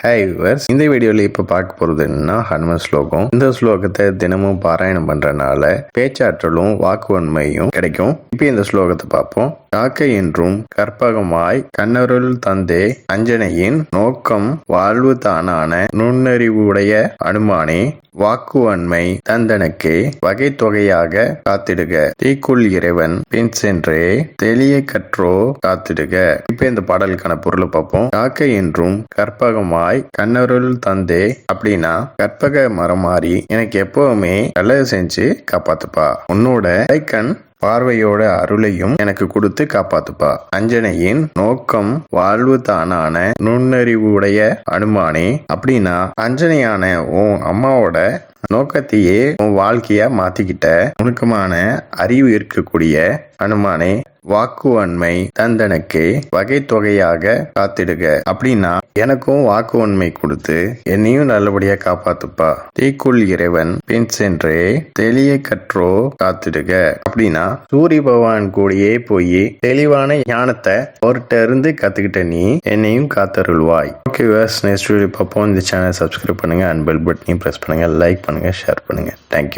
Hi viewers, இந்த வீடியோவில் இப்போ பார்க்க போகிறது என்னன்னா ஹனுமன் ஸ்லோகம். இந்த ஸ்லோகத்தை தினமும் பாராயணம் பண்ணுறனால பேச்சாற்றலும் வாக்குவன்மையும் கிடைக்கும். இப்போ இந்த ஸ்லோகத்தை பார்ப்போம். காக்கை என்றும் கற்பகமாய் கண்ணருள் தந்தே அஞ்சனையின் நோக்கம் வாழ்வு தானான நுண்ணறிவுடைய அனுமானே வாக்குவன்மை தந்தனுக்கு வகை தொகையாக காத்திடுக தீக்குள் இறைவன் பின் சென்றே தெளிய கற்றோ காத்திடுக. இப்ப இந்த பாடலுக்கான பொருளை பார்ப்போம். காக்கை என்றும் கற்பகமாய் கண்ணருள் தந்தே அப்படின்னா கற்பக மரம் மாறி எனக்கு எப்பவுமே நல்லது செஞ்சு காப்பாத்துப்பா. உன்னோட கண் பார்வையோட அருளையும் எனக்கு கொடுத்து காப்பாத்துப்பா. அஞ்சனையின் நோக்கம் வாழ்வு தானான நுண்ணறிவுடைய அனுமானே அப்படின்னா அஞ்சனையான உன் அம்மாவோட நோக்கத்தையே உன் வாழ்க்கையா மாத்திக்கிட்ட நுணுக்கமான அறிவு இருக்கக்கூடிய அனுமானே வாக்குவன்மை தந்தனுக்கு வகை தொகையாக காத்திடுக அப்படின்னா எனக்கும் வாக்குவன்மை கொடுத்து என்னையும் நல்லபடியா காப்பாத்துப்பா. தீக்குள் இறைவன் பின் சென்றே தெளிய கற்றோ காத்திடுக அப்படின்னா சூரிய பகவான் கூடயே போய் தெளிவான ஞானத்தை அவர்கிட்ட இருந்து கத்துக்கிட்ட நீ என்னையும் காத்தருள்வாய். ஓகே வியூவர்ஸ், நெக்ஸ்ட் வீடியோ பார்ப்போம். இந்த சேனல் சப்ஸ்கிரைப் பண்ணுங்க, அண்ட் பெல் பட்டனையும் பிரஸ் பண்ணுங்க, லைக் பண்ணுங்க, ஷேர் பண்ணுங்க. தேங்க்யூ.